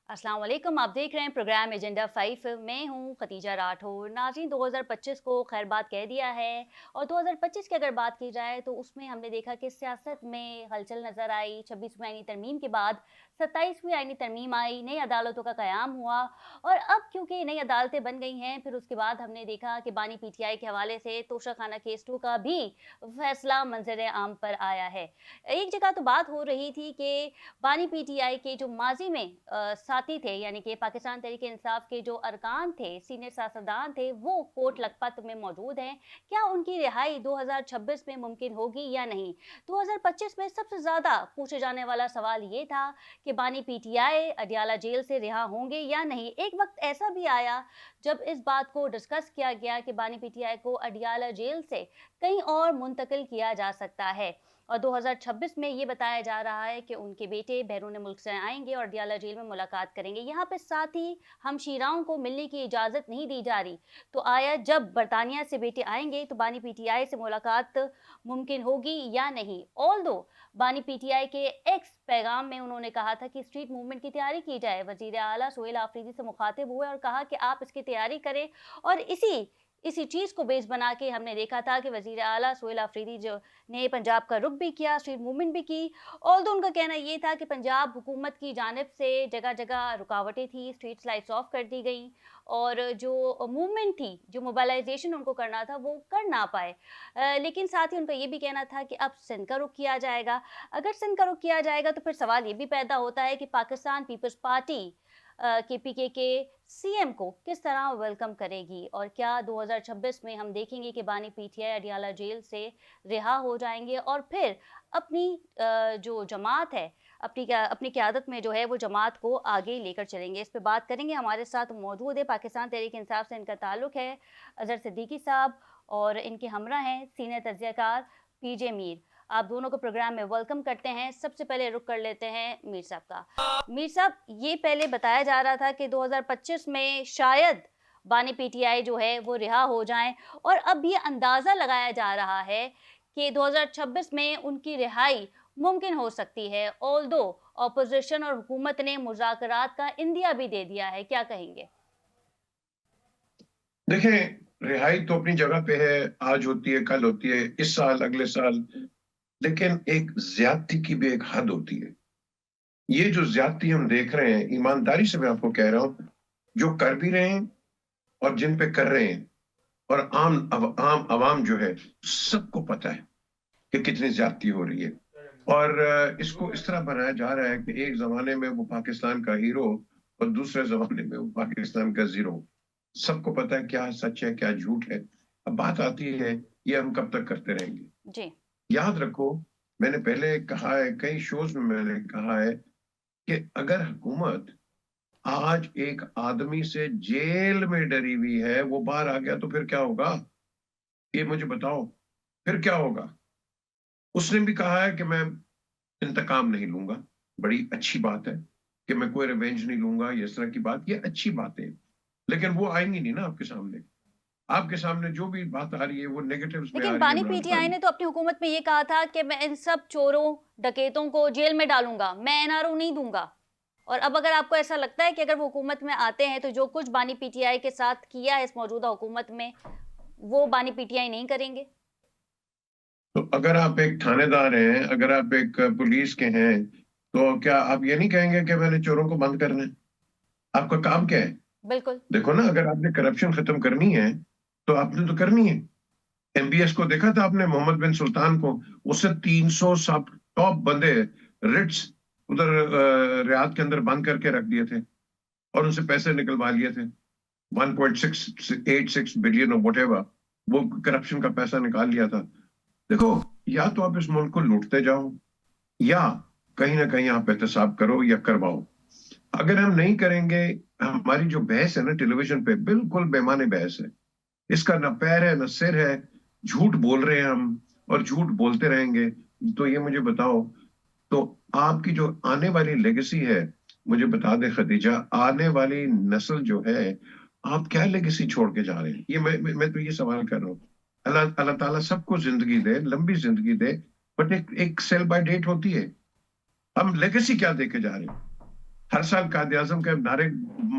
अस्सलाम वालेकुम। आप देख रहे हैं प्रोग्राम एजेंडा 5। मैं हूं खतीजा राठौर। नाज़रीन, 2025 को खैरबाद कह दिया है और 2025 की अगर बात की जाए तो उसमें हमने देखा कि सियासत में हलचल नज़र आई। 26वीं आईनी तरमीम के बाद 27वीं आईनी तरमीम आई, नई अदालतों का क़याम हुआ और अब क्योंकि नई अदालतें बन गई हैं, फिर उसके बाद हमने देखा कि बानी पीटीआई के हवाले से तोशाखाना केस 2 का भी फैसला मंजर आम पर आया है। एक जगह तो बात हो रही थी कि बानी पीटीआई के जो माजी में साथी थे, यानी कि पाकिस्तान तहरीक-ए-इंसाफ के जो अरकान थे, सीनियर सियासतदान थे, वो कोर्ट लखपत में मौजूद हैं। क्या उनकी रिहाई 2026 में मुमकिन होगी या नहीं? 2025 में सबसे ज़्यादा पूछे जाने वाला सवाल ये था कि बानी पीटीआई अडयाला जेल से रिहा होंगे या नहीं? एक वक़्त ऐसा भी आया जब इस बात को डिस्कस किया गया कि बानी पीटीआई को अडयाला जेल से कहीं और मुंतकिल किया जा सकता है। और 2026 में ये बताया जा रहा है कि उनके बेटे बैरून मुल्क से आएँगे और अडयाला जेल में मुलाकात करेंगे। यहाँ पे साथ ही हमशीराओं को मिलने की इजाज़त नहीं दी जा रही। तो आया जब बरतानिया से बेटे आएँगे तो बानी पीटीआई से मुलाकात मुमकिन होगी या नहीं? ऑल्दो बानी पीटीआई के एक्स पैगाम में उन्होंने कहा था कि स्ट्रीट मूवमेंट की तैयारी की जाए। वज़ीर आला सोहेल आफरीदी से मुखातिब हुए और कहा कि आप इसकी तैयारी करें और इसी चीज़ को बेस बना के हमने देखा था कि वज़ीर आला सोहेल आफरीदी जो ने पंजाब का रुख भी किया, स्ट्रीट मूवमेंट भी की। ऑल्दो उनका कहना ये था कि पंजाब हुकूमत की जानिब से जगह-जगह रुकावटें थी, स्ट्रीट्स लाइट्स ऑफ कर दी गईं और जो मूवमेंट थी, जो मोबिलाइज़ेशन उनको करना था, वो कर ना पाए। लेकिन साथ ही उनका ये भी कहना था कि अब सिंध का रुख किया जाएगा। अगर सिंध का रुख किया जाएगा तो फिर सवाल ये भी पैदा होता है कि पाकिस्तान पीपल्स पार्टी केपीके के सीएम को किस तरह वेलकम करेगी और क्या 2026 में हम देखेंगे कि बानी पीटीआई अडयाला जेल से रिहा हो जाएँगे और फिर अपनी जो जमात है, अपनी क़यादत में जो है वो जमात को आगे लेकर चलेंगे। इस पे बात करेंगे, हमारे साथ मौजूद है पाकिस्तान तहरीक-ए-इंसाफ से इनका ताल्लुक़ है, अज़हर सिद्दीकी साहब और इनके हमरा हैं सीनियर तज्ज़ियाकार पीजे मीर। आप दोनों को प्रोग्राम में वेलकम करते हैं। सबसे पहले रुख कर लेते हैं मीर साहब का। मीर साहब, ये पहले बताया जा रहा था कि 2025 में शायद बानी पीटीआई जो है वो रिहा हो जाएँ और अब ये अंदाज़ा लगाया जा रहा है कि 2026 में उनकी रिहाई मुमकिन हो सकती है। ऑल्दो ऑपोज़िशन और हुकूमत ने मुज़ाकरात का इंदिया भी दे दिया है। क्या कहेंगे? देखें, रिहाई तो अपनी जगह पे है, आज होती है, कल होती है, इस साल, अगले साल, लेकिन एक ज़्यादती की भी एक हद होती है। ये जो ज़्यादती हम देख रहे हैं, ईमानदारी से मैं आपको कह रहा हूँ, जो कर भी रहे हैं और जिन पे कर रहे हैं और आम अवाम जो है, सबको पता है कि कितनी ज़्यादती हो रही है। और इसको इस तरह बनाया जा रहा है कि एक ज़माने में वो पाकिस्तान का हीरो और दूसरे ज़माने में वो पाकिस्तान का ज़ीरो। सबको पता है क्या सच है, क्या झूठ है। अब बात आती है, ये हम कब तक करते रहेंगे? जी। याद रखो, मैंने पहले कहा है, कई शोज़ में मैंने कहा है कि अगर हुकूमत आज एक आदमी से जेल में डरी हुई है, वो बाहर आ गया तो फिर क्या होगा? ये मुझे बताओ, फिर क्या होगा? उसने भी कहा है कि मैं इंतकाम नहीं लूँगा। बड़ी अच्छी बात है कि मैं कोई रिवेंज नहीं लूँगा, ये इस तरह की बात, ये अच्छी बातें हैं। लेकिन वो आएँगी नहीं ना आपके सामने। आपके सामने जो भी बात आ रही है, वो नेगेटिव्स में आ लेकिन रही है बानी इमरान पीटीआई खान। ने तो अपनी हुकूमत में ये कहा था कि मैं इन सब चोरों, डकैतों को जेल में डालूँगा, मैं एनआरओ नहीं दूँगा। और अब अगर आपको ऐसा लगता है कि अगर वो हुकूमत में आते हैं, तो जो कुछ बानी पीटीआई के साथ किया है इस मौजूदा हुकूमत में, वो बानी पीटीआई नहीं करेंगे? तो अगर आप एक थानेदार हैं, अगर आप एक पुलिस के हैं, तो क्या आप ये नहीं कहेंगे कि मैंने चोरों को बंद करना है? आपका काम क्या है? बिल्कुल। देखो ना, अगर आपने करप्शन खत्म करनी है, तो आपने तो करनी है। एमबीएस को देखा था आपने, मोहम्मद बिन सुल्तान को, उससे 300 सब टॉप बंदे रिट्स उधर रियाद के अंदर बंद करके रख दिए थे और उनसे पैसे निकलवा लिए थे। 1.686 बिलियन और व्हाटएवर, वो करप्शन का पैसा निकाल लिया था। देखो, या तो आप इस मुल्क को लूटते जाओ या कहीं ना कहीं आप एहतसाब करो या करवाओ। अगर हम नहीं करेंगे, हमारी जो बहस है ना टेलीविजन पे, बिल्कुल बेमानी बहस है। इसका ना पैर है ना सिर है। झूठ बोल रहे हैं हम और झूठ बोलते रहेंगे। तो ये मुझे बताओ, तो आपकी जो आने वाली लेगेसी है, मुझे बता दे खदीजा, आने वाली नस्ल जो है, आप क्या लेगेसी छोड़ के जा रहे हैं? ये मैं तो ये सवाल कर रहा हूँ। अल्लाह अल्लाह ताला सबको जिंदगी दे, लंबी जिंदगी दे, बट एक एक सेल बाय डेट होती है। हम लेगेसी क्या देके जा रहे हैं? हर साल कायदे आजम के नारे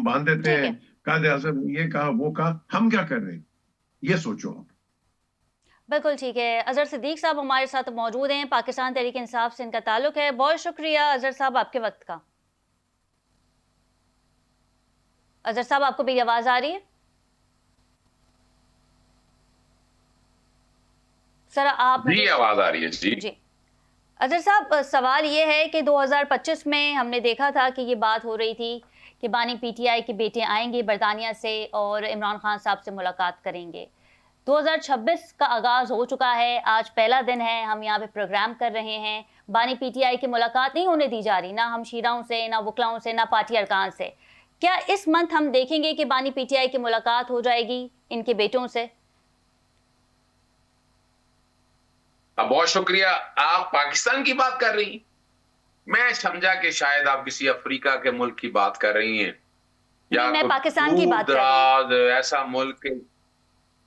बांध देते ठीक हैं, है, कायदे आजम ये कहा वो कहा, हम क्या कर रहे हैं ये सोचो आप। बिल्कुल ठीक है। अज़हर सिद्दीक साहब हमारे साथ मौजूद हैं, पाकिस्तान तहरीक इंसाफ से इनका ताल्लुक है। बहुत शुक्रिया अज़हर साहब आपके वक़्त का। अज़हर साहब, आपको मेरी आवाज़ आ रही है? सर आप जी, मुझे आवाज आ रही है जी। जी। अज़हर साहब, सवाल ये है कि 2025 में हमने देखा था कि ये बात हो रही थी कि बानी पीटीआई के बेटे आएँगे बरतानिया से और इमरान खान साहब से मुलाकात करेंगे। 2026 का आगाज़ हो चुका है, आज पहला दिन है, हम यहाँ पे प्रोग्राम कर रहे हैं। बानी पीटीआई की मुलाकात नहीं होने दी जा रही, ना हमशीराओं से, ना वकलाओं से, ना पार्टी अरकान से। क्या इस मंथ हम देखेंगे कि बानी पीटीआई की मुलाकात हो जाएगी इनके बेटों से? बहुत शुक्रिया। आप पाकिस्तान की बात कर रही हैं। मैं समझा कि शायद आप किसी अफ्रीका के मुल्क की बात कर रही हैं नहीं, या मैं कोई पाकिस्तान की दूर बात कर रही हूँ। दराज ऐसा मुल्क।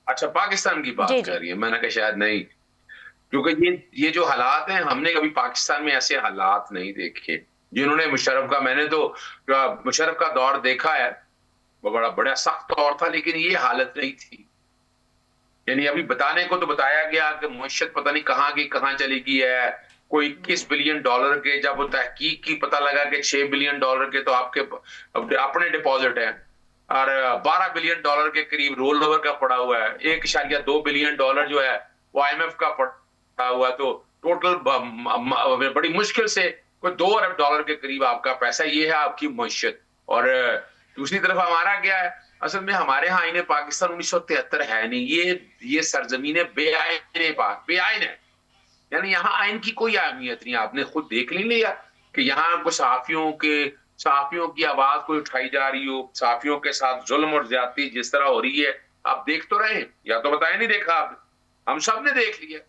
अच्छा, पाकिस्तान की बात जी, कर जी। रही है। मैंने कहा शायद नहीं, क्योंकि ये जो हालात हैं, हमने कभी पाकिस्तान में ऐसे हालात नहीं देखे जिन्होंने मुशर्रफ का, मैंने तो मुशर्रफ का दौर देखा है, वो बड़ा बड़ा सख्त दौर था, लेकिन ये हालत नहीं थी। यानी अभी बताने को तो बताया गया कि मुश्किल पता नहीं कहाँ की कहाँ चली गई है। कोई 21 बिलियन डॉलर के, जब वो तहकीक की पता लगा कि 6 बिलियन डॉलर के तो आपके अपने डिपॉजिट हैं, और 12 बिलियन डॉलर के करीब रोल ओवर का पड़ा हुआ है। 1.2 बिलियन डॉलर जो है वो आईएमएफ का पड़ा हुआ है। तो टोटल बड़ी मुश्किल से कोई 2 अरब डॉलर के करीब आपका पैसा, ये है आपकी मुश्किल। और दूसरी तरफ हमारा क्या है, असल में हमारे यहाँ आईने पाकिस्तान 1973 है नहीं, ये सरजमीन बेआईन पाक बेआईन है। यानी यहाँ आइन की कोई अहमियत नहीं। आपने खुद देख नहीं लिया कि यहाँ को सहाफियों की आवाज कोई उठाई जा रही हो, सहाफियों के साथ जुल्म और ज्यादती जिस तरह हो रही है, आप देख तो रहे हैं, या तो बताया नहीं देखा आपने। हम सब ने देख लिया,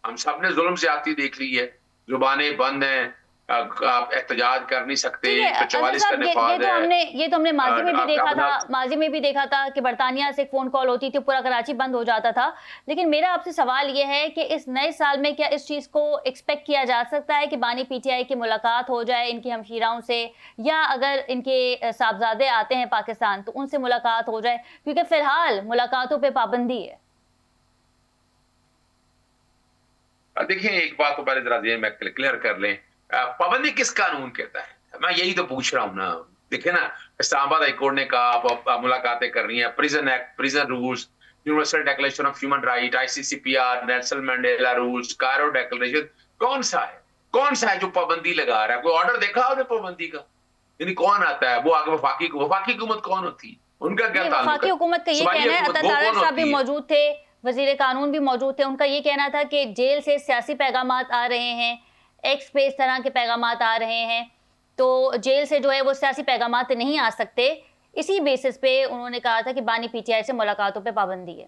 हम सब ने जुल्म ज्यादती देख ली है। जुबानें बंद हैं, आप एहतजाज कर नहीं सकते, ठीक है, तो अज़हर 44 का साहब, निफाज है। ये तो हमने माज़ी में भी देखा था, आप माज़ी में भी देखा था कि बरतानिया से एक फ़ोन कॉल होती थी, पूरा कराची बंद हो जाता था। लेकिन मेरा आपसे सवाल ये है कि इस नए साल में क्या इस चीज़ को एक्सपेक्ट किया जा सकता है कि बानी पीटीआई की मुलाकात हो जाए इनकी हमशीराओं से, या अगर इनके साहबज़ादे आते हैं पाकिस्तान तो उनसे मुलाकात हो जाए? क्योंकि फ़िलहाल मुलाकातों पे पाबंदी है। देखिए, एक बात तो पहले जरा ये मैं क्लियर कर लें, पाबंदी किस कानून के तहत है? मैं यही तो पूछ रहा हूं ना। देखिए ना, इस्लामाबाद हाईकोर्ट ने कहा आप मुलाकातें करनी है, prison act, prison rules, universal declaration of human right, ICCPR, Nelson Mandela rules, Cairo declaration. कौन सा है जो पाबंदी लगा रहा है? कोई ऑर्डर देखा आपने पाबंदी का? यानी कौन आता है? वो आगे वफाकी हुकूमत कौन होती है? उनका क्या नहीं, ताल्लुक वफाकी है? हुकूमत का ये सूबाई कहना है, हुकूमत अता वो तारड़ कौन साहब भी होती है? मौजूद थे, वज़ीर कानून भी मौजूद थे। उनका ये कहना था कि जेल से सियासी पैगामात आ रहे हैं, एक्स पे इस तरह के पैगामात आ रहे हैं, तो जेल से जो है वो सियासी पैगामात नहीं आ सकते। इसी बेसिस पे उन्होंने कहा था कि बानी पीटीआई से मुलाकातों पे पाबंदी है।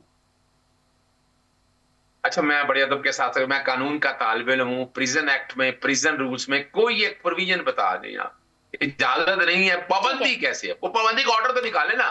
अच्छा, मैं बड़े अदब के साथ, मैं कानून का तालिब इल्म हूँ। प्रिजन एक्ट में, प्रिजन रूल्स में कोई एक प्रोविजन बता दें आप, इजाजत नहीं है, ठीक है। पाबंदी कैसे है? वो पाबंदी का ऑर्डर तो निकाले ना,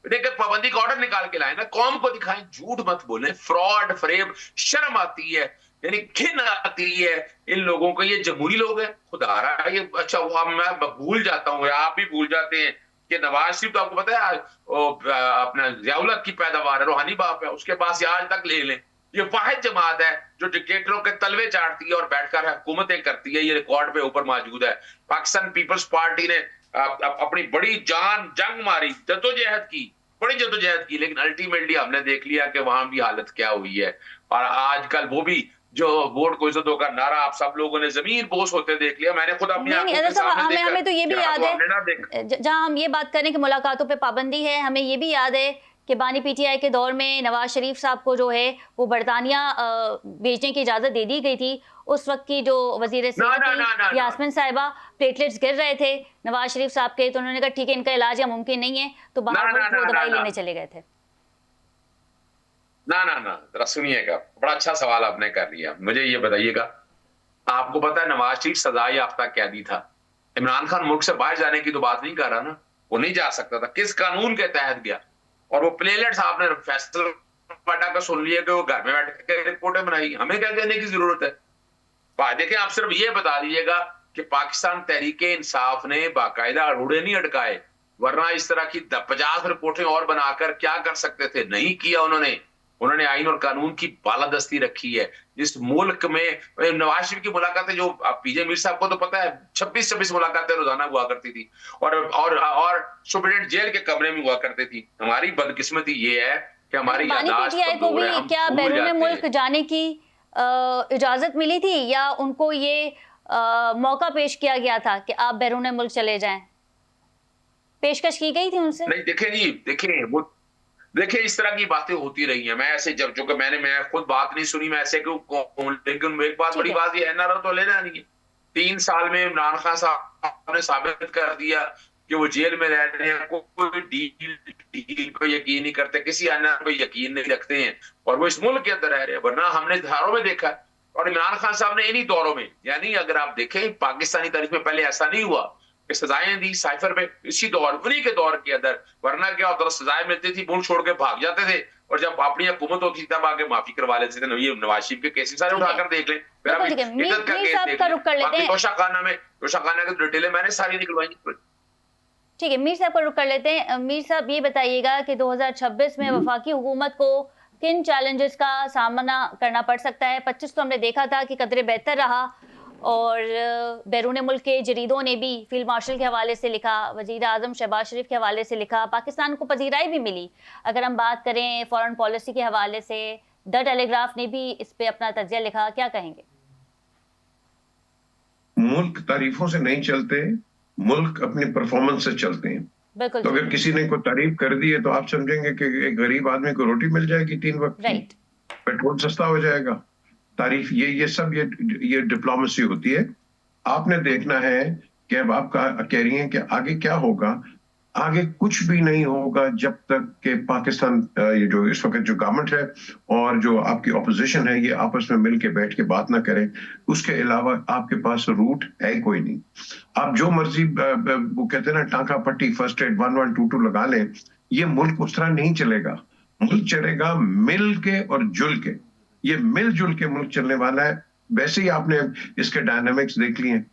देखिए पाबंदी का ऑर्डर निकाल के लाए ना, कौम को दिखाएं, झूठ मत बोलें, फ्रॉड फरेब, शर्म आती है, यानी घिन आती है इन लोगों को। ये जमहूरी लोग हैं खुदा रहा ये। अच्छा, वो मैं भूल जाता हूँ, आप भी भूल जाते हैं कि नवाज शरीफ तो आपको पता है अपना जियाउल हक की पैदावार है, रूहानी बाप है, उसके पास ये आज तक ले लें। ये वाहिद जमात है जो डिक्टेटरों के तलवे चाटती है और बैठकर हुकूमतें करती है। ये रिकॉर्ड पे ऊपर मौजूद है। पाकिस्तान पीपल्स पार्टी ने अपनी बड़ी जान जंग मारी, जद्दोजहद की, बड़ी जद्दोजहद की, लेकिन अल्टीमेटली हमने देख लिया कि वहां भी हालत क्या हुई है। और आजकल वो भी जो वोट को इज्जत का नारा आप सब लोगों ने जमीन बोस होते देख लिया। मैंने खुद अपनी नहीं, नहीं, आंखों अज़हर के साहब, सामने देखा, हमें तो ये भी यहाँ याद तो है, हमने ना देखा। जहाँ हम ये बात करें कि मुलाकातों पे पाबंदी है, हमें ये भी याद है कि बानी पीटीआई के दौर में नवाज शरीफ साहब को जो है वो बरतानिया भेजने की इजाज़त दे दी गई थी। उस वक्त की जो वज़ीर ना सेहत ना ना ना थी ना यास्मीन साहिबा, प्लेटलेट्स गिर रहे थे नवाज शरीफ साहब के, तो उन्होंने कहा ठीक है, इनका इलाज यहाँ मुमकिन नहीं है, तो ना बाहर ना मुल्क वो ना ना दवाई ना लेने चले गए थे। ना ना ना, जरा सुनिएगा, बड़ा अच्छा सवाल आपने कर लिया। मुझे ये बताइएगा, आपको पता है नवाज शरीफ सजा याफ्ता कैदी था। इमरान खान मुल्क से बाहर जाने की तो बात नहीं कर रहा ना, वो नहीं जा सकता था। किस कानून के तहत गया? और वो प्लेलेट्स आपने फैसल का सुन लिया कि वो घर में बैठ के रिपोर्टें बनाई। हमें क्या कहने की जरूरत है? देखिए, आप सिर्फ ये बता दीजिएगा कि पाकिस्तान तहरीके इंसाफ ने बाकायदा अड़ूड़े नहीं अटकाए, वरना इस तरह की 50 रिपोर्टें और बनाकर क्या कर सकते थे, नहीं किया उन्होंने। उन्होंने आइन और कानून की बालादस्ती रखी है। इस मुल्क में नवाज शरीफ की मुलाकातें, जो पीजे मीर साहब को तो पता है 26-26 मुलाकातें रोजाना हुआ करती थी, और सुप्रीडेंट जेल के कमरे में हुआ करती थी। हमारी बदकिस्मती ये है कि हमारी बानी यादाश्त पीटीआई को कमजोर भी है, हम क्या भूल बैरून जाते मुल्क हैं। जाने की इजाजत मिली थी, या उनको ये मौका पेश किया गया था कि आप बैरून मुल्क चले जाएं? पेशकश की गई थी उनसे? नहीं देखे जी, देखे वो, देखिए इस तरह की बातें होती रही हैं। मैं ऐसे जब जो कि मैं खुद बात नहीं सुनी, मैं ऐसे क्यों कहूं, लेकिन एक बात ठीक बड़ी है। बात, ये एनआरओ तो लेना नहीं है। 3 साल में इमरान खान साहब ने साबित कर दिया कि वो जेल में रह रहे हैं, कोई डील पे यकीन नहीं करते, किसी एनआरओ पे यकीन नहीं रखते हैं, और वो इस मुल्क के अंदर रह रहे हैं। वरना हमने धारों में देखा है, और इमरान खान साहब ने इन्हीं दौरों में, यानी अगर आप देखें पाकिस्तानी तारीख में पहले ऐसा नहीं हुआ कि सजाएं दी साइफर पे, इसी दौर, उन्हीं के दौर के अंदर। वरना क्या होता था, सजाएं मिलती थी, मुल्क छोड़ के भाग जाते थे, और जब अपनी हुकूमत होती थी तब आके माफी करवा लेते थे। ये नवाज शरीफ के केसेस सारे ठीक है, उठाकर देख लें, फिर बिल्कुल अभी ठीक है। इद्दत का मीर केस साहब देख का लें, रुख कर लेते बाकी हैं। तोशाखाना की डिटेलें मैंने सारी निकलवाई। ठीक है, मीर साहब का रुख कर लेते हैं। मीर साहब, ये बताइएगा कि 2026 में वफाकी हुकूमत को किन चैलेंजेस का सामना करना पड़ सकता है? 25 तो हमने देखा था कि कदरे बेहतर रहा, और बैरून मुल्क के जरीदों ने भी फील्ड मार्शल के हवाले से लिखा, वजीर आजम शहबाज शरीफ के हवाले से लिखा, पाकिस्तान को पजीराई भी मिली। अगर हम बात करें फॉरेन पॉलिसी के हवाले से, द टेलीग्राफ ने भी इस पे अपना तजिया लिखा, क्या कहेंगे? मुल्क तारीफों से नहीं चलते, मुल्क अपनी परफॉर्मेंस से चलते हैं। बिल्कुल तो अगर ठीक है। किसी ने कोई तारीफ कर दी है तो आप समझेंगे कि एक गरीब आदमी को रोटी मिल जाएगी 3 वक्त की, राइट। पेट्रोल सस्ता हो जाएगा। तारीफ ये सब ये डिप्लोमेसी होती है। आपने देखना है कि अब आप कह रही हैं कि आगे क्या होगा। आगे कुछ भी नहीं होगा जब तक कि पाकिस्तान ये जो इस वक्त जो गवर्नमेंट है और जो आपकी ऑपोजिशन है, ये आपस में मिल के बैठ के बात ना करें। उसके अलावा आपके पास रूट है कोई नहीं। आप जो मर्जी वो कहते हैं ना, टांका पट्टी, फर्स्ट एड 1122 लगा लें, ये मुल्क उस तरह नहीं चलेगा। मुल्क चलेगा मिल के और जुल के। ये मिलजुल के मुल्क चलने वाला है। वैसे ही आपने इसके डायनामिक्स देख लिए हैं।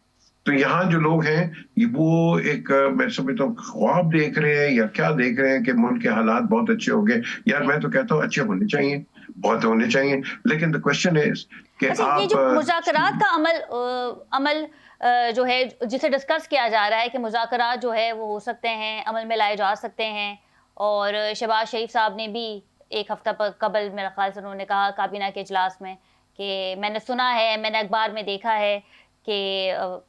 तो यहाँ जो लोग हैं, वो एक मैं समझता हूँ ख्वाब देख रहे हैं या क्या देख रहे हैं कि मुल्क के हालात बहुत अच्छे हो गए। यार मैं तो कहता हूँ अच्छे होने चाहिए, बहुत होने चाहिए, लेकिन द क्वेश्चन इज कि अच्छा, ये आप जो मुज़ाकरात का अमल जो है, जिसे डिस्कस किया जा रहा है कि मुज़ाकरात जो है वो हो सकते हैं, अमल में लाए जा सकते हैं, और शहबाज शरीफ साहब ने भी एक हफ्ता कबल मेरे ख्याल से उन्होंने कहा काबीना के इजलास में कि मैंने सुना है, मैंने अखबार में देखा है कि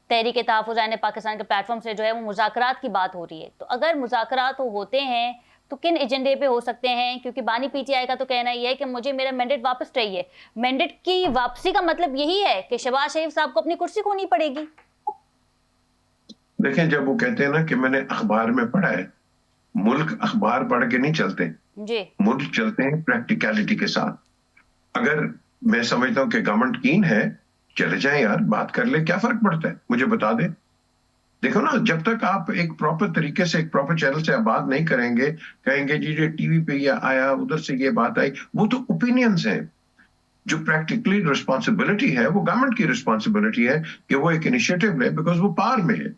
तहरीक तहफ़्फ़ुज़ आइन पाकिस्तान के प्लेटफॉर्म से जो है वो मुज़ाकरात की बात हो रही है। तो अगर मुज़ाकरात होते हैं तो किन एजेंडे पे हो सकते हैं? क्योंकि बानी पीटीआई का तो कहना ये है कि मुझे मेरा मैंडेट वापस चाहिए। मैंडेट की वापसी का मतलब यही है कि शहबाज शरीफ साहब को अपनी कुर्सी खोनी पड़ेगी। देखें, जब वो कहते हैं ना कि मैंने अखबार में पढ़ा है, मुल्क अखबार पढ़ के नहीं चलते, जी। मुल्क चलते हैं प्रैक्टिकलिटी के साथ। अगर मैं समझता हूँ कि गवर्नमेंट कीन है, चले जाएं यार, बात कर ले, क्या फर्क पड़ता है, मुझे बता दे। देखो ना, जब तक आप एक प्रॉपर तरीके से, एक प्रॉपर चैनल से आप बात नहीं करेंगे, कहेंगे जी ये टीवी पे ये आया, उधर से ये बात आई, वो तो ओपिनियंस हैं। जो प्रैक्टिकली रिस्पॉन्सिबिलिटी है वो गवर्नमेंट की रिस्पॉन्सिबिलिटी है कि वो एक इनिशिएटिव ले, बिकॉज वो पावर में है।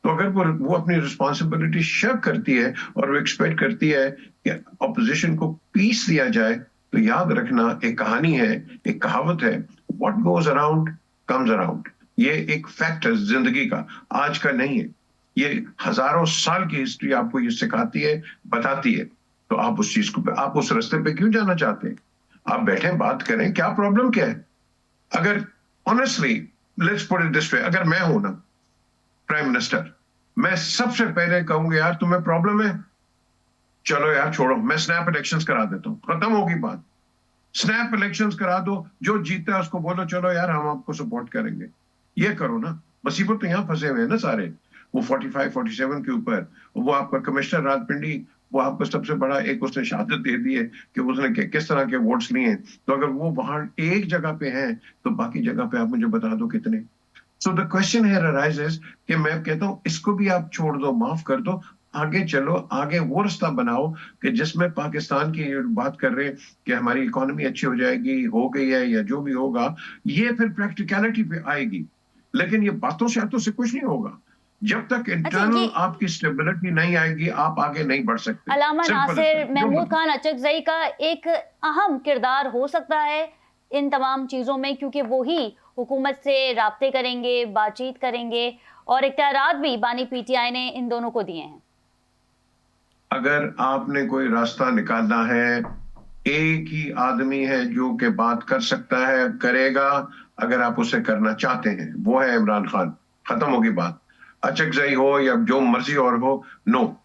तो अगर वो अपनी रिस्पॉन्सिबिलिटी शक करती है और वो एक्सपेक्ट करती है कि अपोजिशन को पीस दिया जाए, तो याद रखना, एक कहानी है, एक कहावत है, what goes around comes around. ये एक फैक्ट है जिंदगी का, आज का नहीं है। ये हजारों साल की हिस्ट्री आपको ये सिखाती है, बताती है। तो आप उस चीज को, आप उस रास्ते पे क्यों जाना चाहते हैं? आप बैठे बात करें, क्या प्रॉब्लम क्या है? अगर honestly let's put it this way, अगर मैं हूं ना प्राइम मिनिस्टर, मैं सबसे पहले कहूंगा यार तुम्हें प्रॉब्लम है, चलो यार छोड़ो, मैं स्नैप इलेक्शंस करा देता हूं, खत्म होगी बात। स्नैप इलेक्शंस करा दो, जो जीतता है उसको बोलो चलो यार हम आपको सपोर्ट करेंगे। ये करो ना। मुसीबत तो यहां फंसे हुए हैं ना सारे, वो 45 47 के ऊपर। वो आपका कमिश्नर राजपिंडी, वो आपको सबसे बड़ा एक उसने शहादत दे दी है कि उसने किस तरह के वोट्स लिए हैं। तो अगर वो वहां एक जगह पे हैं तो बाकी जगह पे आप मुझे बता दो कितने। So the question here arises कि मैं कहता हूं इसको भी आप छोड़ दो, माफ कर दो, आगे चलो, आगे वो रास्ता बनाओ कि जिसमें पाकिस्तान की बात कर रहे हैं कि हमारी इकोनॉमी अच्छी हो जाएगी, हो गई है या जो भी होगा, ये फिर प्रैक्टिकलिटी पे आएगी। लेकिन ये बातों से कुछ नहीं होगा। जब तक अच्छा, इंटरनल ये आपकी स्टेबिलिटी नहीं आएगी, आप आगे नहीं बढ़ सकते। अलामा सिंपल नासिर, इतना जो महमूद मतलब खान अचकज़ई का एक अहम किरदार हो सकता है इन तमाम चीज़ों में, क्योंकि वो ही हुकूमत से राब्ते करेंगे, बातचीत करेंगे और इख्तियारात भी बानी पीटीआई ने इन दोनों को दिए हैं। अगर आपने कोई रास्ता निकालना है, एक ही आदमी है जो कि बात कर सकता है, करेगा, अगर आप उसे करना चाहते हैं, वो है इमरान खान। खत्म होगी बात। अचकजई हो या जो मर्जी और हो, no,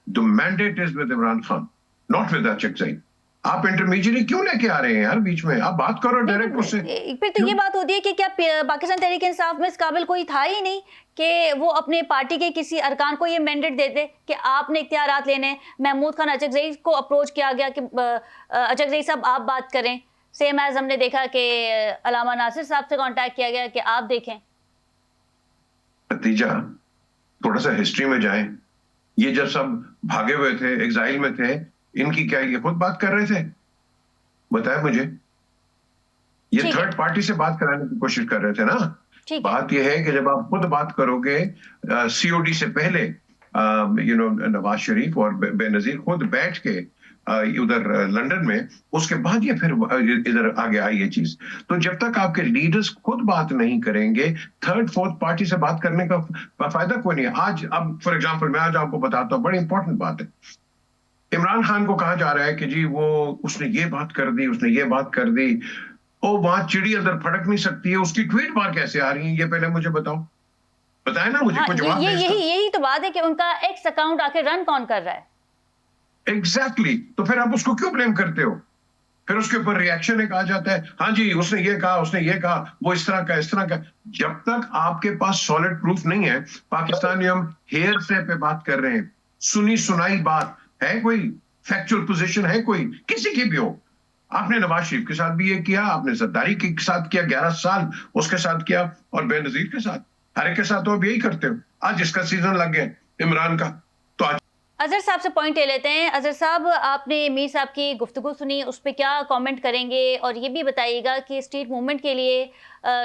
the mandate is with Imran Khan, not with Achakzai. आप इंटरमीडिएट क्यों लेके आ रहे हैं यार बीच में? आप बात करो नहीं, डायरेक्ट उससे। फिर तो ये बात होती है कि क्या पाकिस्तान तहरीक इंसाफ में इस काबिल कोई था ही नहीं कि वो अपने पार्टी के किसी अरकान को ये मैंडेट देते कि आपने इख्तियारात लेने हैं। महमूद खान अचकज़ई को अप्रोच किया गया कि अचकज़ई साहब आप बात करें। सेम एज हमने देखा कि अलामा नासिर साहब से कांटेक्ट किया गया कि आप देखें। नतीजा, थोड़ा सा हिस्ट्री में जाएं। ये जब सब भागे हुए थे, एग्जाइल में थे, इनकी क्या ये खुद बात कर रहे थे? बताया मुझे। ये ठीक है, थर्ड पार्टी से बात कराने की कोशिश कर रहे थे ना। ठीक है। बात यह है कि जब आप खुद बात करोगे सीओडी से पहले, नवाज शरीफ और बेनजीर खुद बैठ के उधर लंदन में, उसके बाद ये फिर इधर आगे आई ये चीज। तो जब तक आपके लीडर्स खुद बात नहीं करेंगे, थर्ड फोर्थ पार्टी से बात करने का फायदा कोई नहीं है। आज अब फॉर एग्जांपल मैं आज आपको बताता हूँ, बड़ी इंपॉर्टेंट बात है। इमरान खान को कहा जा रहा है कि जी वो उसने ये बात कर दी, उसने ये बात कर दी। ओ, वहां चिड़ी अंदर फड़क नहीं सकती है, उसकी ट्वीट बार कैसे आ रही है, ये पहले मुझे बताओ। बताए ना मुझे, हाँ, कोई जवाब ये दे इसका। यही तो बात है कि उनका एक्स अकाउंट आके रन कौन कर रहा है। एग्जैक्टली तो फिर आप उसको क्यों ब्लेम करते हो? फिर उसके ऊपर रिएक्शन एक आ जाता है, हाँ जी उसने ये कहा, उसने ये कहा, वो इस तरह का इस तरह का। जब तक आपके पास सॉलिड प्रूफ नहीं है, पाकिस्तानी हम हेयर से पे बात कर रहे हैं, सुनी सुनाई बात है, कोई फैक्चुअल पोजीशन है कोई, किसी की भी हो। आपने नवाज शरीफ के साथ भी ये किया, आपने जरदारी के साथ किया, 11 साल उसके साथ किया, और बेनजीर के साथ, हर एक के साथ तो अब यही करते हो। आज इसका सीजन लग गया इमरान का, तो आज अजहर साहब से पॉइंट ले लेते हैं। अजहर साहब, आपने मीर साहब की गुफ्तगू सुनी, उस पे क्या कमेंट करेंगे? और ये भी बताइएगा कि स्ट्रीट मूवमेंट के लिए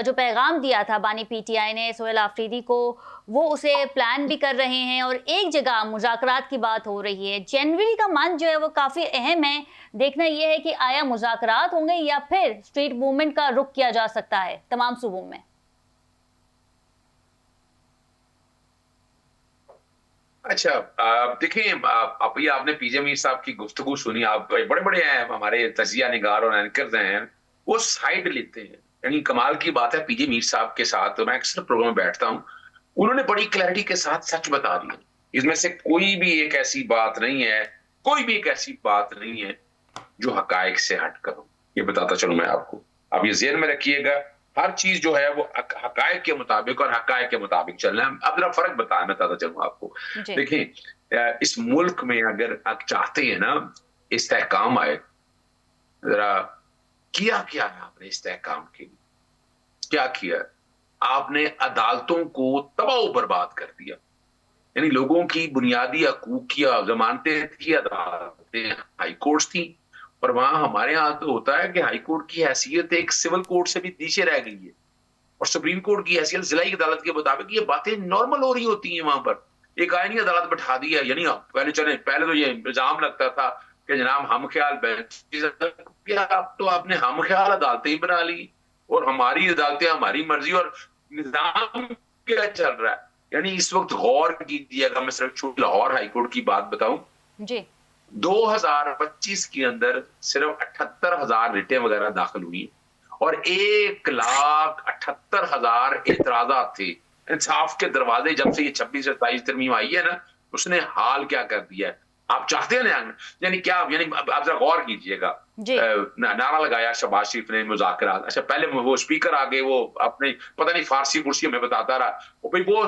जो पैगाम दिया था बानी पीटीआई ने सोहेल आफरीदी को, वो उसे प्लान भी कर रहे हैं और एक जगह मुज़ाकरात की बात हो रही है। जनवरी का मंथ जो है वो काफ़ी अहम है। देखना ये है कि आया मुज़ाकरात होंगे या फिर स्ट्रीट मूवमेंट का रुख किया जा सकता है तमाम सूबों में। अच्छा, देखिए, आप ये आपने पीजे मीर साहब की गुफ्तगू सुनी। आप बड़े बड़े हैं हमारे तजिया निगार और एंकर हैं, वो साइड लेते हैं। यानी कमाल की बात है, पीजे मीर साहब के साथ मैं अक्सर प्रोग्राम में बैठता हूँ, उन्होंने बड़ी क्लैरिटी के साथ सच बता दिया। इसमें से कोई भी एक ऐसी बात नहीं है, कोई भी एक ऐसी बात नहीं है जो हकायक से हट कर हो। ये बताता चलूं मैं आपको, आप ये ज़हन में रखिएगा, हर चीज जो है वो हकायक के मुताबिक और हकायक के मुताबिक चलना है। अब जरा फर्क बताया, मैं बताता चलूं आपको। जी। देखें, इस मुल्क में अगर आप चाहते हैं ना इस्तेहकाम आए, जरा किया क्या है आपने इस्तेहकाम के लिए? क्या किया? आपने अदालतों को तबाह बर्बाद कर दिया। यानी लोगों की बुनियादी हकूक की जमानतें थी, अदालतें हाई कोर्ट थी, और वहां हमारे यहाँ तो होता है कि हाई कोर्ट की हैसियत एक सिविल कोर्ट से भी नीचे रह गई है, और सुप्रीम कोर्ट की हैसियत जिलाई अदालत के मुताबिक ये बातें नॉर्मल हो रही होती हैं वहां पर। एक आईनी अदालत बैठा दी है। यानी पहले तो ये इल्जाम लगता था कि जनाब हम ख्याल अब तो आपने हम ख्याल अदालतें ही बना ली, और हमारी अदालतें हमारी मर्जी, और निजाम क्या चल रहा है। यानी इस वक्त गौर कीजिएगा, मैं सिर्फ छोटी लाहौर हाईकोर्ट की बात बताऊं, जी। 2025 के अंदर सिर्फ 78,000 रिटें वगैरह दाखिल हुई, और 1,78,000 एतराजात थे। इंसाफ के दरवाजे जब से ये 26 से 27 तरमीम आई है ना, उसने हाल क्या कर दिया है। आप चाहते हैं ना, यानी क्या, यानी आप जरा गौर कीजिएगा। नारा लगाया शहबाज शरीफ ने मुज़ाकरात। अच्छा, पहले वो स्पीकर आ गए, वो अपने पता नहीं फारसी कुर्सी में बताता रहा, भाई वो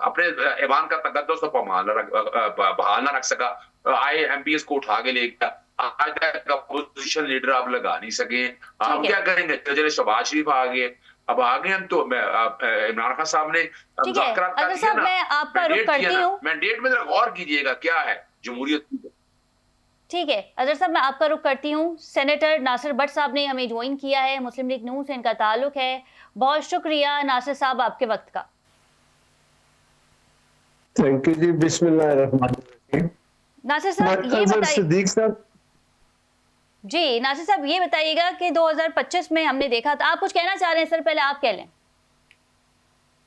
अपने ऐवान का तकद्दुस तो बहाल ना रख सका, आए एमपीएस को उठा के ले गया। आज तक अपोजिशन लीडर आप लगा नहीं सके, हम क्या करेंगे? चले शहबाज शरीफ आ गए, अब आ गए हम, तो इमरान खान साहब ने मुज़ाकरात कर दिया ना, मैं आपका रुख करती हूँ। मैंडेट में जरा गौर कीजिएगा क्या है जमहूरियत की। ठीक है अजहर साहब, मैं आपका रुख करती हूँ। सेनेटर नासिर भट्ट साहब ने हमें ज्वाइन किया है, मुस्लिम लीग नून से इनका ताल्लुक है। बहुत शुक्रिया नासिर साहब आपके वक्त का। थैंक यू जी। बिस्मिल्लाहिर्रहमानिर्रहीम। नासिर साहब ये अजहर बताइए सिद्दीक साहब, जी, नासिर साहब ये बताइएगा कि 2025 में हमने देखा था, आप कुछ कहना चाह रहे हैं सर? पहले आप कह लें।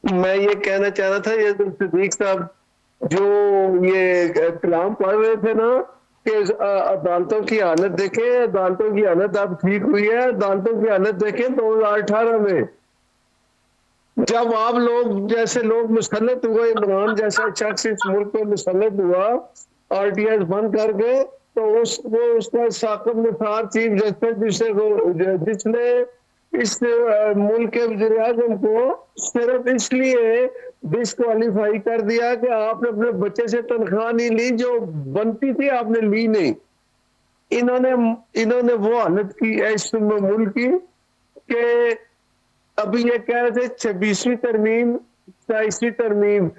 मैं ये कहना चाह रहा था, ये सिद्दीक साहब जो ये कलाम पढ़ रहे थे ना कि अदालतों की हालत देखें, अदालतों की हालत अब ठीक हुई है, अदालतों की हालत देखें 2018 में जब आप लोग जैसे लोग मुसल्लत हुए, इमरान जैसा शख्स इस मुल्क पे मुसल्लत हुआ आरटीआई बंद करके, तो वो उसका साकिब निसार चीफ जस्टिस जिसने इस मुल्क के वज़ीर आज़म को सिर्फ इसलिए डिस्क्वालीफाई कर दिया कि आपने अपने बच्चे से तनख्वाह नहीं ली, जो बनती थी आपने ली नहीं। इन्होंने वो हालत की है इस मुल्क की कि अभी ये कह रहे थे 26वीं तरमीम 27वीं तरमीम।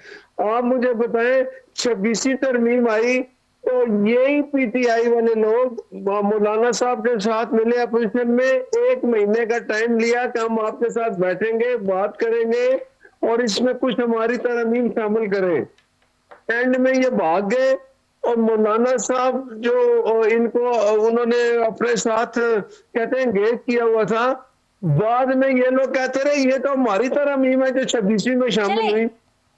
आप मुझे बताएं 26वीं तरमीम आई तो यही पीटीआई वाले लोग मौलाना साहब के साथ मिले अपोजिशन में, 1 महीने का टाइम लिया कि हम आपके साथ बैठेंगे, बात करेंगे और इसमें कुछ हमारी तरमीम शामिल करें। एंड में ये भाग गए और मौलाना साहब जो इनको उन्होंने अपने साथ कहते हैं एंगेज किया हुआ था, बाद में ये लोग कहते रहे ये तो हमारी तरमीम है जो 26वीं में शामिल हुई।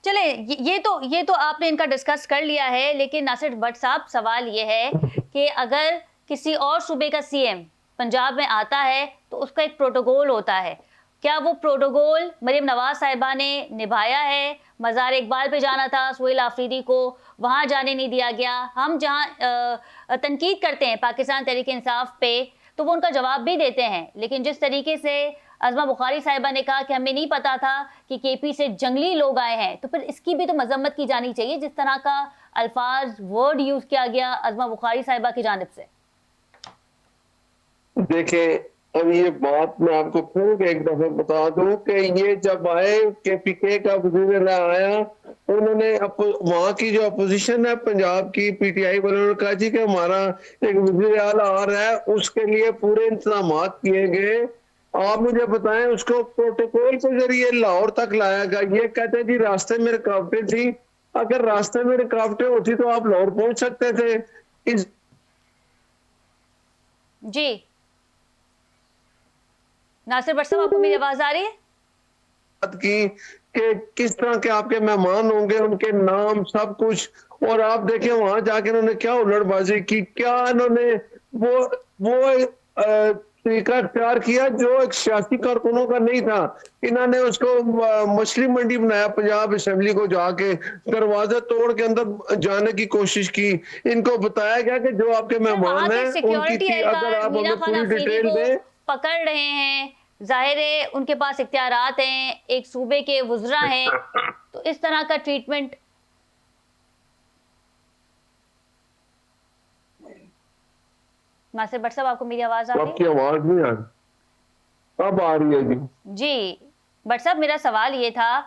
चले ये तो आपने इनका डिस्कस कर लिया है, लेकिन नासिर भट्ट साहब सवाल ये है कि अगर किसी और सूबे का सीएम पंजाब में आता है तो उसका एक प्रोटोकॉल होता है, क्या वो प्रोटोकॉल मरियम नवाज साहिबा ने निभाया है? मज़ार इकबाल पे जाना था सुहेल आफरीदी को, वहाँ जाने नहीं दिया गया। हम जहाँ तनकीद करते हैं पाकिस्तान तहरीक इंसाफ पे तो वो उनका जवाब भी देते हैं, लेकिन जिस तरीके से अज़मा बुखारी साहिबा ने कहा कि हमें नहीं पता था कि केपी से जंगली लोग आए हैं, तो फिर इसकी भी तो मजम्मत की जानी चाहिए जिस तरह का अल्फाज वर्ड यूज किया गया अज़मा बुखारी साहिबा की जानिब से। देखें, अब ये बात मैं आपको फिर एक दफा बता दूं कि ये जब आए केपीके का वज़ीर आया, उन्होंने वहां की जो अपोजिशन है पंजाब की पीटीआई वालों ने कहा जी कि हमारा एक वज़ीर आला आ रहा है, उसके लिए पूरे इंतजाम किए गए। आप मुझे बताएं उसको प्रोटोकॉल के जरिए लाहौर तक लाया गया। ये कहते हैं जी रास्ते में रुकावटें थी, अगर रास्ते में रुकावटें होती तो आप लाहौर पहुंच सकते थे। इस जी नासिर भट्ट साहब, आपको मेरी आवाज आ रही है? की कि किस तरह के आपके मेहमान होंगे, उनके नाम सब कुछ, और आप देखें वहां जाके उन्होंने क्या उलटबाजी की, क्या इन्होंने वो तरीका इख्तियार किया जो एक सियासी कारकुनों का नहीं था। इन्होंने उसको मछली मंडी बनाया, पंजाब असेंबली को जाके दरवाजा तोड़ के अंदर जाने की कोशिश की। इनको बताया गया कि जो आपके मेहमान हैं उनकी अगर आप हमें पूरी डिटेल दें। पकड़ रहे हैं, जाहिर है उनके पास इख्तियारात हैं, एक सूबे के वुज़रा हैं, तो इस तरह का ट्रीटमेंट। नासिर भट्ट साहब, आपको मेरी आवाज आ रही है? आपकी आवाज नहीं आ रही, अब आ रही है जी। जी भट्ट साहब, मेरा सवाल ये था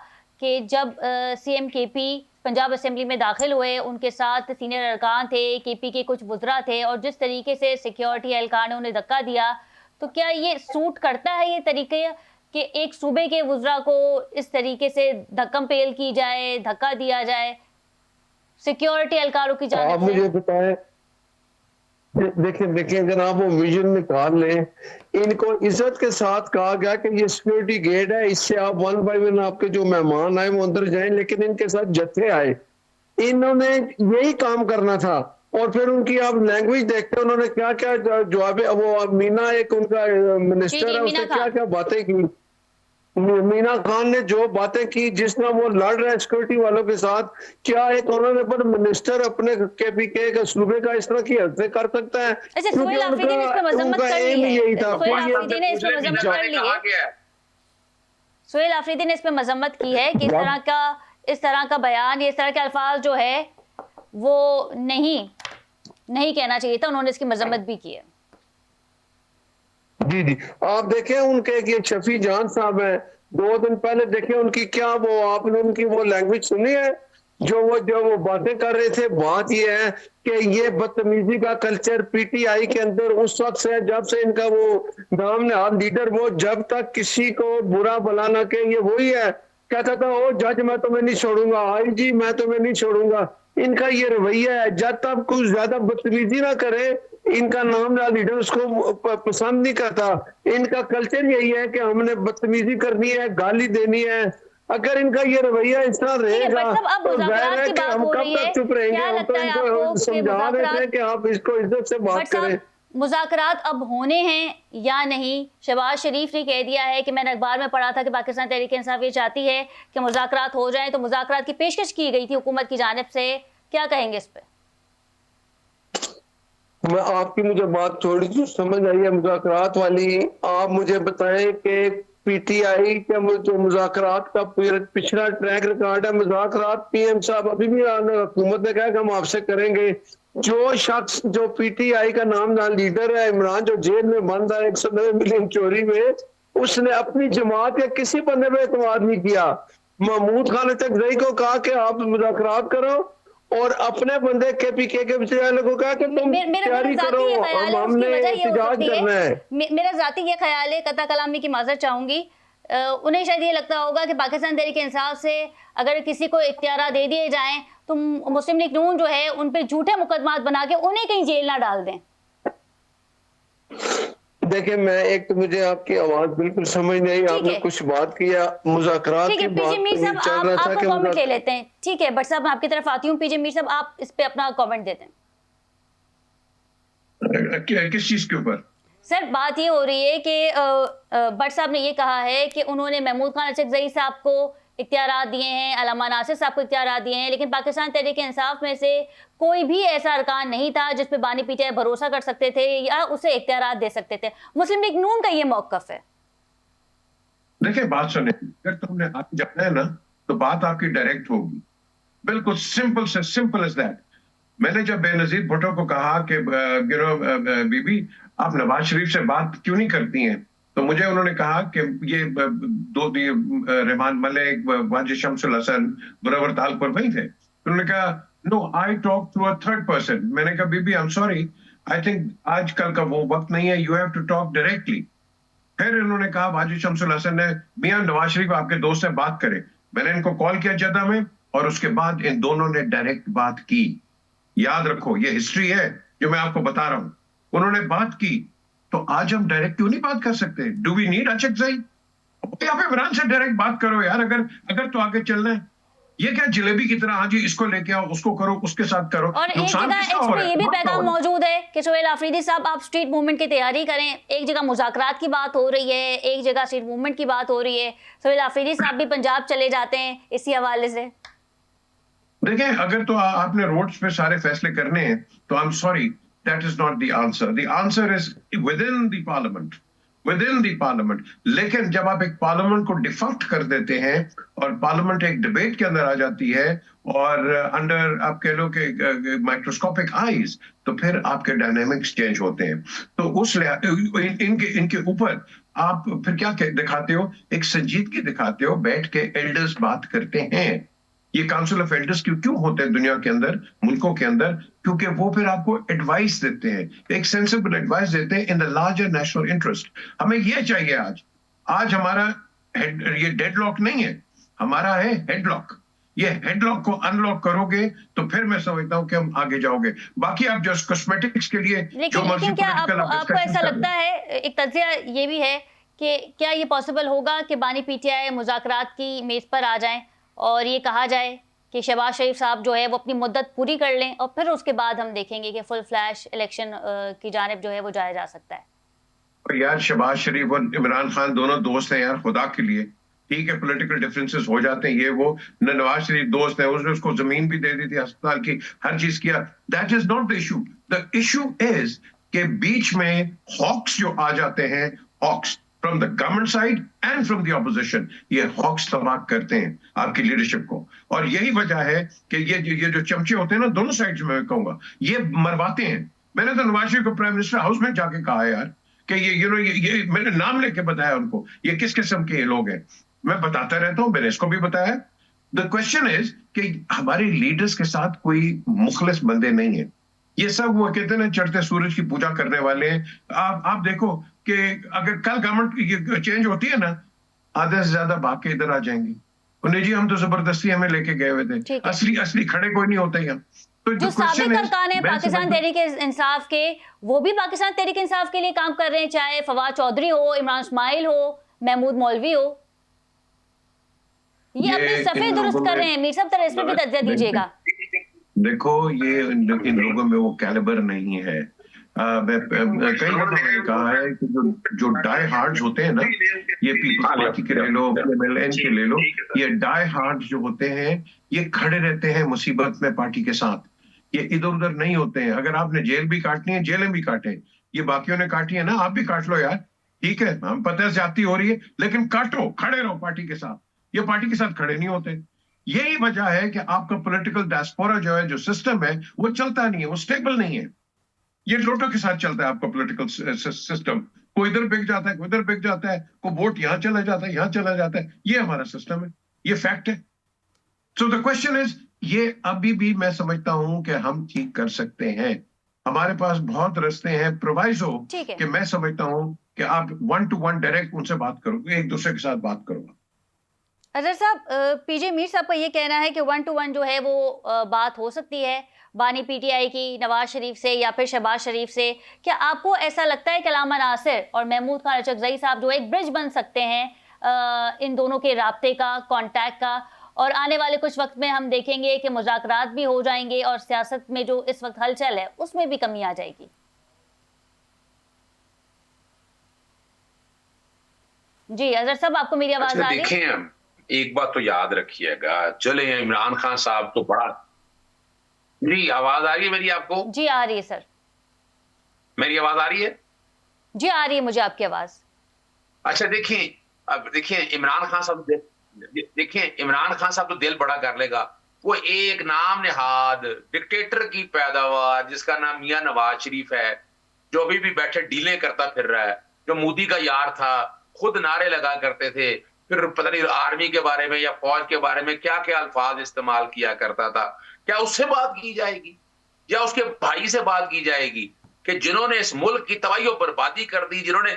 कि जब सीएम केपी पंजाब असेंबली में दाखिल हुए, उनके साथ सीनियर अरकान थे, केपी के कुछ वुज़रा थे, और जिस तरीके से सिक्योरिटी एहलकार ने उन्हें धक्का दिया, तो क्या ये सूट करता है ये तरीके कि एक सूबे के वुज़रा को इस तरीके से धक्कम पेल की जाए, धक्का दिया जाए सिक्योरिटी एहलकारों की जानिब से? आप मुझे बताएं, देखें जनाब, वो विजन निकाल लें। इनको इज्जत के साथ कहा गया कि ये सिक्योरिटी गेट है, इससे आप 1 बाय 1 आपके जो मेहमान आए वो अंदर जाएं, लेकिन इनके साथ जत्थे आए। इन्होंने यही काम करना था। और फिर उनकी आप लैंग्वेज देखते हैं, उन्होंने क्या क्या जवाब, वो मीना एक उनका मिनिस्टर है, उसने क्या क्या बातें की। मीना खान ने जो बातें की, जिसने वो लड़ रहे हैं सिक्योरिटी वालों के साथ, क्या एक ऑनरेबल मिनिस्टर अपने केपीके का सूबे का इस तरह की हरकतें कर सकता है? अच्छा, सुहेल आफरीदी ने इस पे मजम्मत कर ली है। यही था। सुहेल आफरीदी ने इस पे मजम्मत कर ली है। सुहेल आफरीदी ने इस पे मजम्मत की है कि इस तरह का बयान, इस तरह के अल्फाज जो है वो नहीं कहना चाहिए था। उन्होंने इसकी मजम्मत भी की है। जी जी, आप देखें उनके ये शफी जान साहब हैं, 2 दिन पहले देखें उनकी क्या वो, आपने उनकी वो लैंग्वेज सुनी है जो वो बातें कर रहे थे, बात ये है कि ये बदतमीजी का कल्चर पीटीआई के अंदर उस वक्त से, जब से इनका वो नाम नहाद लीडर, वो जब तक किसी को बुरा भला ना के, ये वही है, कहता था ओ जज मैं तुम्हें नहीं छोड़ूंगा, आईजी मैं तुम्हें नहीं छोड़ूंगा। इनका ये रवैया है, जब तक कुछ ज्यादा बदतमीजी ना करे, इनका नाम नहाद लीडर उसको पसंद नहीं करता। इनका कल्चर यही है कि हमने बदतमीजी करनी है, गाली देनी है। अगर इनका ये रवैया इस तरह ठीक है, रहेगा बट साहब अब तो जाहिर मुज़ाकरात है की कि बात हम हो कब रही है, तक चुप रहेंगे। क्या हम तो लगता है आपको इनको कि समझा देते हैं मुज़ाकरात, कि आप इसको इज्जत से बात बट साहब करें। मुज़ाकरात अब होने हैं या नहीं? शहबाज शरीफ ने कह दिया है कि मैंने अखबार में पढ़ा था कि पाकिस्तान तहरीक इंसाफ ये चाहती है कि मुज़ाकरात हो जाएं, तो मुज़ाकरात की पेशकश की गई थी हुकूमत की जानिब से, क्या कहेंगे इस पे? मैं आपकी मुझे बात थोड़ी सी समझ आई है मुज़ाकरात वाली। आप मुझे बताएं कि पीटीआई का जो मुज़ाकरात का पिछला ट्रैक रिकॉर्ड है, मुज़ाकरात पीएम साहब अभी भी हुकूमत ने कहा कि हम आपसे करेंगे। जो शख्स जो पीटीआई का नामदार लीडर है इमरान, जो जेल में बंद है 190 मिलियन चोरी में, उसने अपनी जमात या किसी बंदे पे एतमाद नहीं किया। महमूद खान तकजई को कहा कि आप मुज़ाकरात करो, और अपने बंदे केपीके के वाले को कहा कि तुम मेरा तैयारी करो, जाती ये ख्याल है, उसकी हमने वजह ये हो एहतजाज सकती करना है। मेरा जाती ये ख्याल है, कता कलामी की माजरत चाहूंगी, उन्हें शायद ये लगता होगा कि पाकिस्तान तहरीक इंसाफ से अगर किसी को इख्तियार दे दिए जाएं तो मुस्लिम लीग नून जो है उन पे झूठे मुकदमात बना के उन्हें कहीं जेल ना डाल दें। देखिए, मैं एक तो मुझे आपकी आवाज बिल्कुल समझ नहीं आई, आपने कुछ बात किया मुज़ाकरात ठीक की है, बात, पीजे मीर साहब चल रहा था आपका कि कमेंट ले लेते हैं। ठीक है बट साहब मैं आपकी तरफ आती हूँ, पीजे मीर साहब आप इस पे अपना कमेंट देते हैं। किस चीज के ऊपर? सर बात ये हो रही है कि भट्ट साहब ने ये कहा है कि उन्होंने महमूद खान अचकज़ई साहब को इख्तियारात दिए हैं, अलामा नासिर साहब को इख्तियारात दिए हैं, लेकिन पाकिस्तान तहरीक इंसाफ में से कोई भी ऐसा अरकान नहीं था जिस पे बानी पीटीआई भरोसा कर सकते थे या उसे इख्तियारात दे सकते थे। मुस्लिम लीग नून का ये मौक़िफ़ है। देखिए बात सुने, अगर तुमने आगे जाना है ना तो बात आपकी डायरेक्ट होगी, बिल्कुल सिंपल से सिंपल एज दैट। मैंने जब बेनजीर भुट्टो को कहा कि बीबी आप नवाज शरीफ से बात क्यों नहीं करती हैं, तो मुझे उन्होंने कहा कि ये दो रहमान मलिक, वाजिद शमसुल हसन, मुनव्वर तालपुर वही थे। उन्होंने कहा no I talk to a third person. मैंने कहा बीबी I am sorry, I think आजकल का वो वक्त नहीं है, you have to talk directly. फिर इन्होंने कहा, वाजिद शमसुल हसन ने, मियां नवाज शरीफ आपके दोस्त से बात करें। मैंने इनको कॉल किया जद्दा में और उसके बाद इन दोनों ने डायरेक्ट बात की। याद रखो ये हिस्ट्री है जो मैं आपको बता रहा हूं, उन्होंने बात की। तो आज हम डायरेक्ट क्यों नहीं बात कर सकते? Do we need Achakzai? आप इमरान से डायरेक्ट बात करो यार, अगर तो आगे चलना है। ये क्या जलेबी की तरह, हाँ जी इसको लेके आओ, उसको करो, उसके साथ करो। और एक जगह इस पे ये भी पैगाम मौजूद है कि सोहेल आफरीदी साहब आप स्ट्रीट मूवमेंट की तैयारी करें। एक जगह मुज़ाकरात की बात हो रही है, एक जगह स्ट्रीट मूवमेंट की बात हो रही है। सोहेल आफरीदी साहब भी पंजाब चले जाते हैं इसी हवाले से। देखें, अगर तो आपने रोड्स पे सारे फैसले करने हैं तो आई am sorry, that is not the answer. The answer is within the parliament, within the parliament. लेकिन जब आप एक पार्लियामेंट को डिफंक्ट कर देते हैं और पार्लियामेंट एक डिबेट के अंदर आ जाती है और अंडर आप कह लो कि माइक्रोस्कोपिक आईज, तो फिर आपके डायनामिक्स चेंज होते हैं। तो उस इनके ऊपर आप फिर क्या दिखाते हो? एक संजीदगी दिखाते हो, बैठ के एल्डर्स बात करते हैं। ये काउंसिल ऑफ एल्डर्स क्यों होते हैं दुनिया के अंदर, मुल्कों के अंदर? क्योंकि वो फिर आपको एडवाइस देते हैं, एक सेंसिबल एडवाइस देते हैं in the larger national interest. हमें ये चाहिए आज हमारा ये डेडलॉक नहीं है, हमारा है हेडलॉक। ये हेडलॉक को अनलॉक करोगे तो फिर मैं समझता हूं कि हम आगे जाओगे। बाकी आप जस्ट कॉस्मेटिक्स के लिए जो मर्जी, लेकिन क्या आपको ऐसा लगता है, एक तज्जिया ये भी है कि क्या ये पॉसिबल होगा कि बानी पीटीआई मुज़ाकरात की मेज पर आ जाएं और ये कहा जाए कि शहबाज शरीफ साहब जो है वो अपनी मुद्दत पूरी कर लें और फिर उसके बाद हम देखेंगे कि फुल फ्लैश इलेक्शन की जानिब जो है वो जाया जा सकता है? यार शहबाज शरीफ और इमरान खान दोनों दोस्त हैं यार, खुदा के लिए। ठीक है, पॉलिटिकल डिफरेंसेस हो जाते हैं, ये वो। नवाज शरीफ दोस्त है, उसने उसको जमीन भी दे दी थी, अस्पताल की हर चीज किया। That is not the issue. The issue is के बीच में हॉक्स जो आ जाते हैं, hawks from the government side and from the opposition, ये हॉक्स तबाह करते हैं आपकी लीडरशिप को। और यही वजह है कि ये जो चमचे होते हैं ना दोनों साइड में, मैं कहूंगा ये मरवाते हैं। मैंने तो नवाज शरीफ को प्राइम मिनिस्टर हाउस में जाके कहा है यार कि ये मैंने नाम लेके बताया उनको, ये किस किस्म के लोग हैं। मैं बताता रहता हूं, मैंने इसको भी बताया द क्वेश्चन इज कि हमारे लीडर्स के साथ कोई मुखलिस बंदे नहीं है। ये सब वो कहते हैं ना, चढ़ते सूरज की पूजा करने वाले हैं। आप देखो कि अगर कल गवर्नमेंट चेंज होती है ना, आधे से ज्यादा भाग के इधर आ जाएंगे। नहीं जी, हम तो जबरदस्ती हमें लेके गए हुए थे, ठीक है। असली असली खड़े कोई नहीं होते यहाँ। तो जो साबिक अरकान है पाकिस्तान तहरीक इंसाफ के, वो भी पाकिस्तान तहरीक इंसाफ के लिए काम कर रहे हैं, चाहे फवाद चौधरी हो, इमरान इस्माइल हो, महमूद मौलवी हो। ये अपनी सफे दुरुस्त कर रहे हैं। मीर साहब, तरह इस पे भी तज्जिया दीजिएगा। देखो, ये इन लोगों में वो कैलिबर नहीं है। मैं कई दफा मैंने कहा है कि जो डाई हार्ड्स होते हैं ना, ये पीपल्स पार्टी के ले लो, MLN के ले लो, ये डाई हार्ड्स जो होते हैं, ये खड़े रहते हैं मुसीबत में पार्टी के साथ। ये इधर उधर नहीं होते हैं। अगर आपने जेल भी काटनी है, जेलें भी काटे। ये बाकियों ने काटी है ना, आप भी काट लो यार, ठीक है, हम पता है ज्यादती हो रही है, लेकिन काटो, खड़े रहो पार्टी के साथ। ये पार्टी के साथ खड़े नहीं होते। यही वजह है कि आपका पॉलिटिकल डायस्पोरा जो है, जो सिस्टम है, वो चलता नहीं है, वो स्टेबल नहीं है। ये लोटो के साथ चलता है आपका पॉलिटिकल सिस्टम। कोई इधर बिक जाता है, कोई इधर बिक जाता है, कोई वोट यहां चला जाता है, यहां चला जाता है। ये हमारा सिस्टम है, ये फैक्ट है। सो द क्वेश्चन इज, ये अभी भी मैं समझता हूं कि हम ठीक कर सकते हैं। हमारे पास बहुत रास्ते हैं। प्रोवाइजो कि मैं समझता हूं कि आप 1 to 1 डायरेक्ट उनसे बात करो, एक दूसरे के साथ बात करो। अजहर साहब, पीजे मीर साहब का ये कहना है कि 1 to 1 जो है वो बात हो सकती है बानी PTI की, नवाज शरीफ से या फिर शहबाज शरीफ से। क्या आपको ऐसा लगता है कि अलामा नासिर और महमूद खान अचकजई साहब जो एक ब्रिज बन सकते हैं इन दोनों के राब्ते का, कॉन्टैक्ट का, और आने वाले कुछ वक्त में हम देखेंगे कि मुज़ाकरात भी हो जाएंगे और सियासत में जो इस वक्त हलचल है उसमें भी कमी आ जाएगी? जी अजहर साहब, आपको मेरी आवाज आ रही है? देखें, एक बात तो याद रखिएगा, चले इमरान खान साहब तो बड़ा। जी, आवाज आ रही है मेरी आपको? जी आ रही है सर। मेरी आवाज आ रही है? जी आ रही है मुझे आपकी आवाज। अच्छा, देखिए, अब देखिए इमरान खान साहब, देखिए इमरान खान साहब तो दिल बड़ा कर लेगा। वो एक नाम नेहाद डिक्टेटर की पैदावार, जिसका नाम मियां नवाज शरीफ है, जो अभी भी बैठे डीलें करता फिर रहा है, जो मोदी का यार था, खुद नारे लगा करते थे, फिर पता नहीं आर्मी के बारे में या फौज के बारे में क्या क्या अल्फाज इस्तेमाल किया करता था। क्या उससे बात की जाएगी या उसके भाई से बात की जाएगी कि जिन्होंने इस मुल्क की तबाही और बर्बादी कर दी, जिन्होंने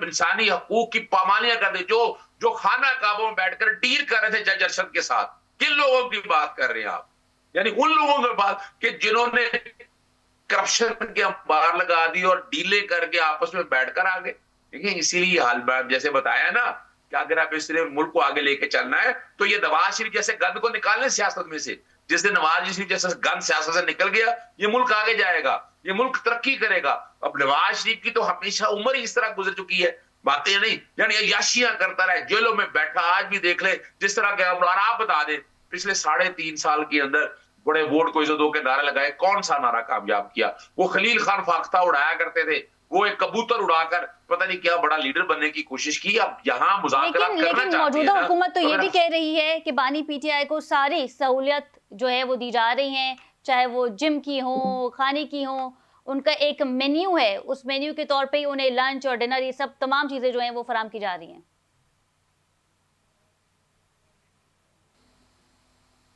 इंसानी हकूक की पामालियां कर दी, जो खाना काबों में बैठकर डील कर रहे थे जज अरशद के साथ? किन लोगों की बात कर रहे हैं आप? यानी उन लोगों की बात कि जिन्होंने करप्शन के अंबार लगा दी और डीले करके आपस में बैठकर आ गए। देखिए, इसीलिए हाल बात जैसे बताया ना कि अगर आप इसलिए मुल्क को आगे लेके चलना है तो ये नवाज शरीफ जैसे गंद को निकालने सियासत में से। जिस दिन नवाज शरीफ जैसा गंद सियासत से निकल गया, ये मुल्क आगे जाएगा, ये मुल्क तरक्की करेगा। अब नवाज शरीफ की तो हमेशा उम्र ही इस तरह गुजर चुकी है, बातें नहीं, यानी याशियां करता रहे, जेलों में बैठा। आज भी देख ले जिस तरह के, और आप बता दें पिछले 3.5 साल के अंदर बड़े वोट को इज्जत दो के नारे लगाए, कौन सा नारा कामयाब किया? वो खलील खान फाख्ता उड़ाया करते थे, वो एक कबूतर उड़ाकर पता नहीं क्या बड़ा लीडर बनने की कोशिश की। अब यहाँ मुज़ाकरात करना चाहती है। मौजूदा हुकूमत तो ये भी कह रही है कि बानी PTI को सारी सहूलियत जो है वो दी जा रही है, चाहे वो जिम की हो, खाने की हो। उनका एक मेन्यू है, उस मेन्यू के तौर पे ही उन्हें लंच और डिनर, ये सब तमाम चीजें जो हैं वो फराम की जा रही हैं।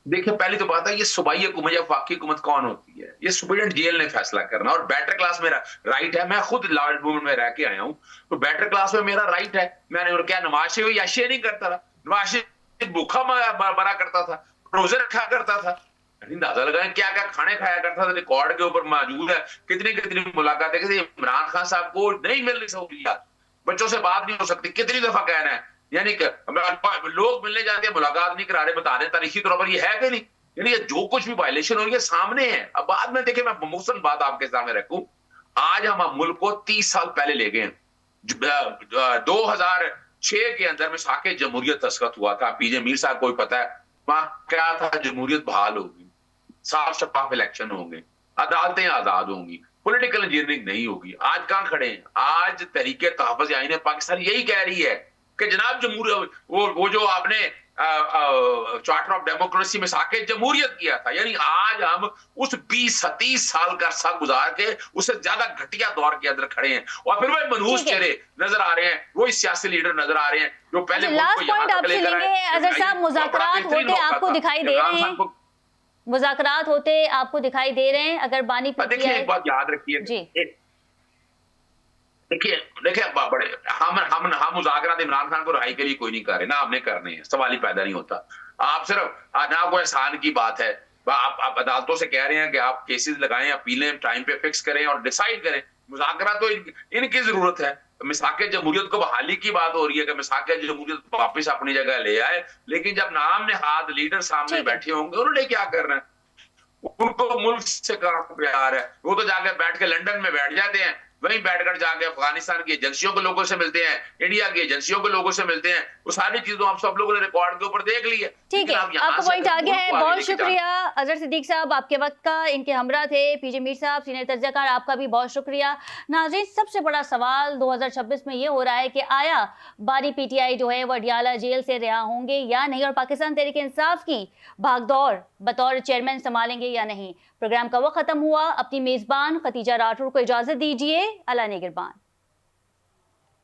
देखिए, पहली तो बात है, ये सूबाई हुकूमत या वफाकी हुकूमत कौन होती है? ये सुप्रीम जेल ने फैसला करना, और बेटर क्लास मेरा राइट है। मैं खुद लार्ज मूवमेंट में रह के आया हूं, तो बेटर क्लास में मेरा राइट है। मैंने और क्या नवाज शरीफ याशिया नहीं करता था? नवाज शरीफ भूखा मरा करता था, रोजे रखा करता था, अंदाजा लगाएं क्या क्या खाने खाया करता था, रिकॉर्ड के ऊपर मौजूद है। कितनी कितनी मुलाकातें, इमरान खान साहब को नहीं मिल रही सहूलियत, बच्चों से बात नहीं हो सकती, कितनी दफा कहना है। यानी कि लोग मिलने जाते हैं, मुलाकात नहीं करा रहे, बता रहे तारीखी तौर पर ये है कि नहीं। यानी जो कुछ भी वायलेशन हो रही है सामने है। अब बाद में देखिए, मैं मुख्तसर बात आपके सामने रखूं, आज हम मुल्क को 30 साल पहले ले गए। 2006 के अंदर में साके जमहूरियत दस्तखत हुआ था। पीजे मीर साहब को भी पता है वहां क्या था, जमहूरियत बहाल होगी, साफ शफाफ इलेक्शन होंगे, अदालतें आजाद होंगी, पॉलिटिकल इंजीनियरिंग नहीं होगी। आज कहां खड़े हैं? आज तहरीके तहफ़्फ़ुज़ आईन पाकिस्तान यही कह रही है कि जनाब जमहूरियत, वो जो आपने चार्टर ऑफ डेमोक्रेसी में साके जमहूरियत किया था। यानी आज हम उस 20-30 साल का अरसा गुजार के उससे ज्यादा घटिया दौर के अंदर खड़े हैं, और फिर वही मनहूस ठीक है। चेहरे नजर आ रहे हैं, वही सियासी लीडर नजर आ रहे हैं जो पहले मुल्क लास्ट को यहाँ पॉइंट तक आपसे लेकर लेंगे आए। अजहर साहब, ये बड़ा मुज़ाकरात बेहतरीन होते मौका आपको था। दिखाई दे इमरान रहे खान हैं, को मुज़ाकरात होते आपको दिखाई दे रहे हैं अगर बानी देखिए, पीटीआई। एक बात याद रखिए, जी देखिए देखिए बड़े हम मुज़ाकरात इमरान खान को रिहाई के लिए कोई नहीं कर रहे, ना हमने करने हैं, सवाल ही पैदा नहीं होता। आप सिर्फ ना कोई एहसान की बात है, आप अदालतों से कह रहे हैं कि आप केसेस लगाएं, अपीलें टाइम पे फिक्स करें और डिसाइड करें। मुज़ाकरा तो इनकी जरूरत है। मिसाक जमहूरियत को बहाली की बात हो रही है कि मिसाक जमहूरियत वापस अपनी जगह ले आए, लेकिन जब नाम नेहाद लीडर सामने ठीक है। बैठे होंगे उन्होंने क्या करना है? उनको मुल्क से काफी प्यार है, वो तो जाकर बैठ के लंदन में बैठ जाते हैं, वहीं बैठकर जाके अफगानिस्तान की एजेंसियों के लोगों से मिलते हैं, इंडिया की एजेंसियों के लोगों से मिलते हैं। वो सारी चीजों आप सब लोगों ने रिकॉर्ड के ऊपर देख ली है। ठीक है, लेकिन आप यहाँ आपका से पॉइंट आ गया है। मुल्क को आगे बहुत लेके जाना। शुक्रिया अजहर सिद्दीक साहब आपके वक्त का, इनके हमरा थे पीजे मीर साहब सीनियर तर्जकार, आपका भी बहुत शुक्रिया। नाज़रीन, सबसे बड़ा सवाल 2026 में ये हो रहा है कि आया बानी पीटीआई जो है वो अडियाला जेल से रिहा होंगे या नहीं, और पाकिस्तान तहरीक इंसाफ की भागदौड़ बतौर चेयरमैन संभालेंगे या नहीं। प्रोग्राम का वक्त खत्म हुआ। अपनी मेजबान खतीजा राठौर को इजाजत दीजिए। अला निगहबान।